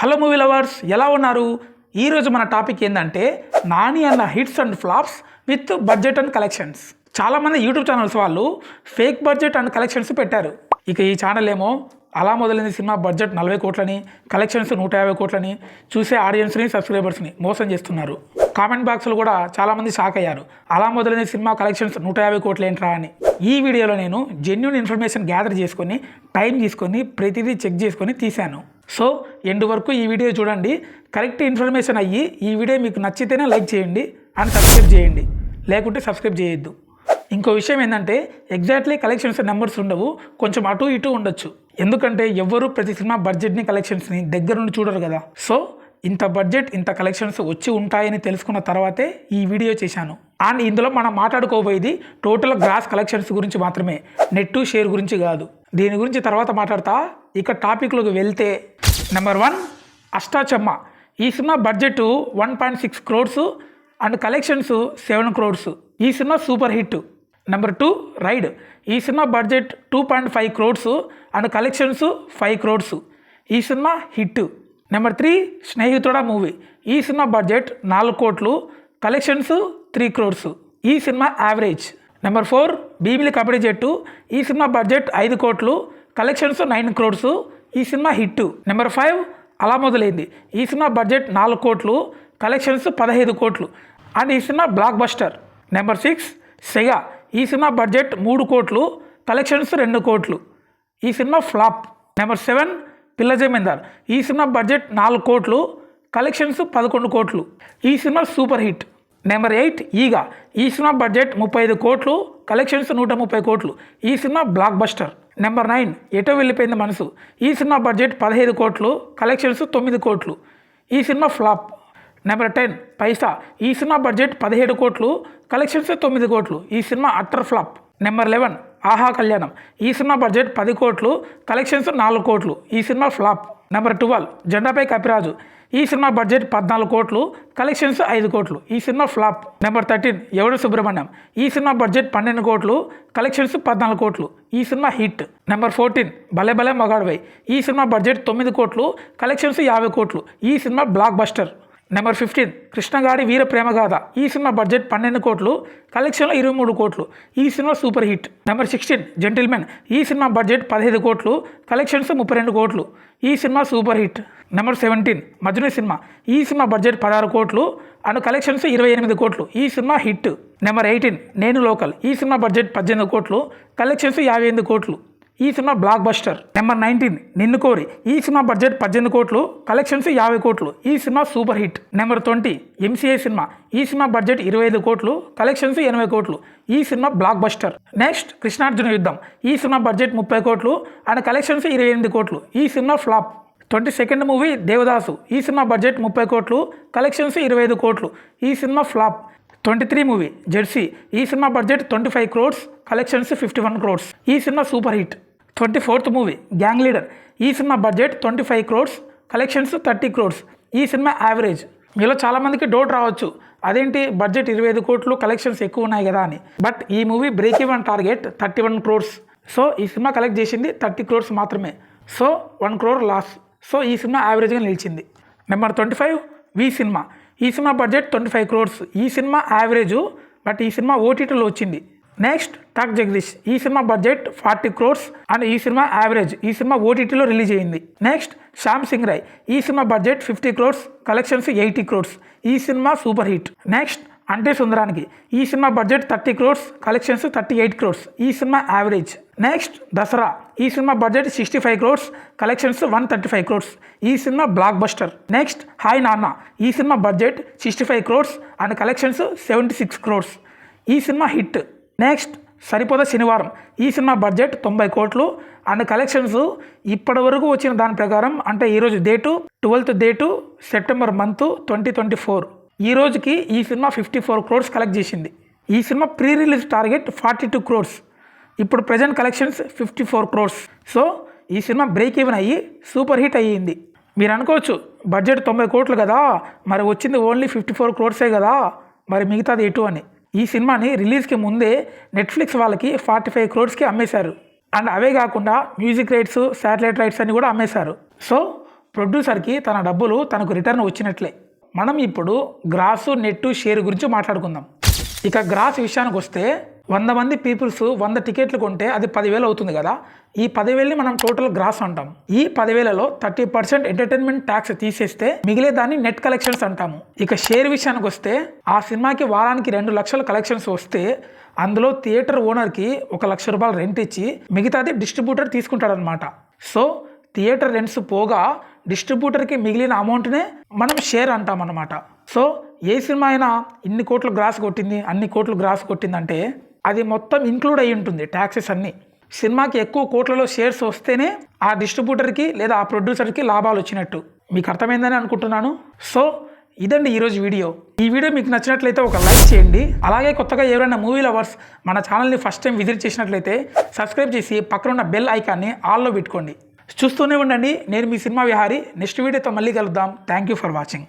Hello movie lovers, ఎలా ఉన్నారు? ఈరోజు మన టాపిక్ ఏంటంటే నాని అన్న hits and flops with budget and collections. చాలామంది యూట్యూబ్ ఛానల్స్ వాళ్ళు ఫేక్ బడ్జెట్ అండ్ కలెక్షన్స్ పెట్టారు. ఇక ఈ ఛానల్ ఏమో అలా మొదలైన సినిమా బడ్జెట్ 40 కోట్లని, కలెక్షన్స్ 150 కోట్లని, చూసే ఆడియన్స్ని సబ్స్క్రైబర్స్ని మోసం చేస్తున్నారు. కామెంట్ బాక్స్లో కూడా చాలామంది షాక్ అయ్యారు. అలా మొదలైన సినిమా కలెక్షన్స్ 150 కోట్లు ఏంట్రా అని. ఈ వీడియోలో నేను జెన్యూన్ ఇన్ఫర్మేషన్ గ్యాదర్ చేసుకొని టైం తీసుకొని ప్రతిదీ చెక్ చేసుకొని తీశాను. సో ఎండ్ వరకు ఈ వీడియో చూడండి. కరెక్ట్ ఇన్ఫర్మేషన్ అయ్యి ఈ వీడియో మీకు నచ్చితేనే లైక్ చేయండి అండ్ సబ్స్క్రైబ్ చేయండి, లేకుంటే సబ్స్క్రైబ్ చేయొద్దు. ఇంకో విషయం ఏంటంటే ఎగ్జాక్ట్లీ కలెక్షన్స్ నెంబర్స్ ఉండవు, కొంచెం అటు ఇటు ఉండొచ్చు. ఎందుకంటే ఎవ్వరూ ప్రతి సినిమా బడ్జెట్ని కలెక్షన్స్ని దగ్గర నుండి చూడరు కదా. సో ఇంత బడ్జెట్ ఇంత కలెక్షన్స్ వచ్చి ఉంటాయని తెలుసుకున్న తర్వాతే ఈ వీడియో చేశాను. అండ్ ఇందులో మనం మాట్లాడుకోబోయేది టోటల్ గ్రాస్ కలెక్షన్స్ గురించి మాత్రమే, నెట్ షేర్ గురించి కాదు. దీని గురించి తర్వాత మాట్లాడతా. ఇక టాపిక్లోకి వెళ్తే నెంబర్ 1 అష్టాచమ్మ. ఈ cinema budget 1.6 crores and collections 7 crores. ఈ cinema super hit. Number 2 ride. ఈ cinema budget 2.5 crores and collections 5 crores. ఈ cinema hit. Number 3 Snehithuda movie. ఈ సినిమా బడ్జెట్ 4 కోట్లు, కలెక్షన్స్ 3 crores. ఈ cinema average. Number 4 Bheemili Kabaddi Jattu. ఈ సినిమా బడ్జెట్ 5 కోట్లు, collections 9 crores. ఈ cinema hit. Number 5 Ala మొదలైంది. ఈ సినిమా బడ్జెట్ 4 కోట్లు, కలెక్షన్స్ 15 కోట్లు అండ్ ఈ సినిమా బ్లాక్ బస్టర్. నెంబర్ 6 సెగా. ఈ సినిమా బడ్జెట్ 3 కోట్లు, కలెక్షన్స్ 2 కోట్లు. ఈ సినిమా ఫ్లాప్. నెంబర్ 7 పిల్ల జమీందార్. ఈ సినిమా బడ్జెట్ 4 కోట్లు, కలెక్షన్స్ 11 కోట్లు. ఈ సినిమా సూపర్ హిట్. నెంబర్ 8 ఈగ. ఈ సినిమా బడ్జెట్ 35 కోట్లు, కలెక్షన్స్ 130 కోట్లు. ఈ సినిమా బ్లాక్ బస్టర్. నెంబర్ 9 ఎటో వెళ్ళిపోయింది మనసు. ఈ సినిమా బడ్జెట్ 15 కోట్లు, కలెక్షన్స్ 9 కోట్లు. ఈ సినిమా ఫ్లాప్. నెంబర్ 10 పైసా. ఈ సినిమా బడ్జెట్ 17 కోట్లు, కలెక్షన్స్ 9 కోట్లు. ఈ సినిమా అట్టర్ ఫ్లాప్. నెంబర్ 11 ఆహా కళ్యాణం. ఈ సినిమా బడ్జెట్ 10 కోట్లు, కలెక్షన్స్ 4 కోట్లు. ఈ సినిమా ఫ్లాప్. నెంబర్ 12 జెండాపై కపిరాజు. ఈ సినిమా బడ్జెట్ 14 కోట్లు, కలెక్షన్స్ 5 కోట్లు. ఈ సినిమా ఫ్లాప్. నెంబర్ 13 ఎవడు సుబ్రహ్మణ్యం. ఈ సినిమా బడ్జెట్ 12 కోట్లు, కలెక్షన్స్ 14 కోట్లు. ఈ సినిమా హిట్. నెంబర్ 14 భలే భలే మగాడువై. ఈ సినిమా బడ్జెట్ 9 కోట్లు, కలెక్షన్స్ 50 కోట్లు. ఈ సినిమా blockbuster. Number 15 Krishnagadi Veera Premagatha. ఈ సినిమా బడ్జెట్ 12 కోట్లు, కలెక్షన్లు 23 కోట్లు. ఈ cinema super hit. Number 16 Gentleman. ఈ సినిమా బడ్జెట్ 15 కోట్లు, కలెక్షన్స్ 32 కోట్లు. ఈ cinema super hit. Number 17 Majnu సినిమా. ఈ సినిమా బడ్జెట్ 16 కోట్లు అండ్ కలెక్షన్స్ 28 కోట్లు. ఈ సినిమా హిట్. నెంబర్ 18 నేను లోకల్. ఈ సినిమా బడ్జెట్ 18 కోట్లు, కలెక్షన్స్ 58 కోట్లు. ఈ సినిమా బ్లాక్ బస్టర్. నెంబర్ 19 నిన్ను కోరి. ఈ సినిమా బడ్జెట్ 18 కోట్లు, కలెక్షన్స్ 50 కోట్లు. ఈ cinema super hit. Number 20 MCA cinema. ఈ సినిమా బడ్జెట్ 25 కోట్లు, కలెక్షన్స్ 80 కోట్లు. ఈ సినిమా బ్లాక్ బస్టర్. నెక్స్ట్ కృష్ణార్జున యుద్ధం. ఈ సినిమా బడ్జెట్ 30 కోట్లు అండ్ కలెక్షన్స్ 28 కోట్లు. ఈ cinema flop. 22nd movie Devadasu. ఈ సినిమా బడ్జెట్ 30 కోట్లు, కలెక్షన్స్ 25 కోట్లు. ఈ సినిమా ఫ్లాప్. 23 movie Jersey. ఈ cinema budget 25 crores, collections 51 crores. ఈ cinema super hit. 24th movie gang leader. ఈ cinema budget 25 crores, collections 30 crores. ఈ సినిమా యావరేజ్. మీలో చాలామందికి డౌట్ రావచ్చు, అదేంటి బడ్జెట్ 25 కోట్లు, కలెక్షన్స్ ఎక్కువ ఉన్నాయి కదా అని. బట్ ఈ movie break even target 31 crores. So ఈ సినిమా కలెక్ట్ చేసింది 30 crores మాత్రమే. So 1 crore loss. సో ఈ సినిమా యావరేజ్గా నిలిచింది. నెంబర్ 25 వి సినిమా. ఈ సినిమా బడ్జెట్ 25 crores. ఈ సినిమా యావరేజు, బట్ ఈ సినిమా ఓటీటీలో వచ్చింది. Next Tuck Jagadish. ఈ సినిమా బడ్జెట్ 40 crores అండ్ ఈ సినిమా యావరేజ్. ఈ సినిమా ఓటీటీలో రిలీజ్ అయింది. నెక్స్ట్ శ్యామ్ సింగ్ రాయ్. ఈ cinema budget 50 crores, collections 80 crores. ఈ సినిమా సూపర్ హిట్. నెక్స్ట్ అంటే సుందరానికి. ఈ cinema budget 30 crores, collections 38 crores. ఈ సినిమా యావరేజ్. నెక్స్ట్ దసరా. ఈ cinema budget 65 crores, collections 135 crores. ఈ సినిమా బ్లాక్ బస్టర్. నెక్స్ట్ హాయ్ నాన్న. ఈ cinema budget 65 crores and collections 76 crores. ఈ సినిమా హిట్. నెక్స్ట్ సరిపోద శనివారం. ఈ సినిమా బడ్జెట్ 90 కోట్లు అండ్ కలెక్షన్స్ ఇప్పటి వరకు వచ్చిన దాని ప్రకారం, అంటే ఈరోజు date 12th date September month 2024. ఈ రోజుకి ఈ సినిమా 54 crores కలెక్ట్ చేసింది. ఈ cinema pre release target 42 crores. ఇప్పుడు ప్రజెంట్ కలెక్షన్స్ 54 crores. సో ఈ సినిమా బ్రేక్ ఈవెన్ అయ్యి సూపర్ హిట్ అయ్యింది. మీరు అనుకోవచ్చు బడ్జెట్ 90 కోట్లు కదా, మరి వచ్చింది ఓన్లీ 54 crores కదా, మరి మిగతాది ఎటు అని. ఈ సినిమాని రిలీజ్కి ముందే నెట్ఫ్లిక్స్ వాళ్ళకి 45 crores అమ్మేశారు. అండ్ అవే కాకుండా మ్యూజిక్ రైట్స్, శాటిలైట్ రైట్స్ అని కూడా అమ్మేశారు. సో ప్రొడ్యూసర్కి తన డబ్బులు తనకు రిటర్న్ వచ్చినట్లే. మనం ఇప్పుడు గ్రాసు, నెట్టు, షేర్ గురించి మాట్లాడుకుందాం. ఇక గ్రాస్ విషయానికి వస్తే 100 మంది పీపుల్స్ 100 టికెట్లు కొంటే అది 10,000 అవుతుంది కదా. ఈ 10,000ని మనం టోటల్ గ్రాస్ అంటాం. ఈ 10,000లో 30% ఎంటర్టైన్మెంట్ ట్యాక్స్ తీసేస్తే మిగిలే దాన్ని నెట్ కలెక్షన్స్ అంటాము. ఇక షేర్ విషయానికి వస్తే ఆ సినిమాకి వారానికి 2 లక్షల కలెక్షన్స్ వస్తే అందులో థియేటర్ ఓనర్కి 1 లక్ష రూపాయలు రెంట్ ఇచ్చి మిగతాది డిస్ట్రిబ్యూటర్ తీసుకుంటాడనమాట. సో థియేటర్ రెంట్స్ పోగా డిస్ట్రిబ్యూటర్కి మిగిలిన అమౌంట్నే మనం షేర్ అంటాం అన్నమాట. సో ఏ సినిమా అయినా ఇన్ని కోట్లు గ్రాస్ కొట్టింది, అన్ని కోట్లు గ్రాస్ కొట్టిందంటే అది మొత్తం ఇంక్లూడ్ అయి ఉంటుంది ట్యాక్సెస్ అన్నీ. సినిమాకి ఎక్కువ కోట్లలో షేర్స్ వస్తేనే ఆ డిస్ట్రిబ్యూటర్కి లేదా ఆ ప్రొడ్యూసర్కి లాభాలు వచ్చినట్టు. మీకు అర్థమైందని అనుకుంటున్నాను. సో ఇదండి ఈరోజు వీడియో. ఈ వీడియో మీకు నచ్చినట్లయితే ఒక లైక్ చేయండి. అలాగే కొత్తగా ఎవరైనా మూవీ లవర్స్ మన ఛానల్ని ఫస్ట్ టైం విజిట్ చేసినట్లయితే సబ్స్క్రైబ్ చేసి పక్కనున్న బెల్ ఐకాన్ని ఆల్లో పెట్టుకోండి. చూస్తూనే ఉండండి. నేను మీ సినిమా విహారీ. నెక్స్ట్ వీడియోతో మళ్ళీ కలుద్దాం. Thank you for watching.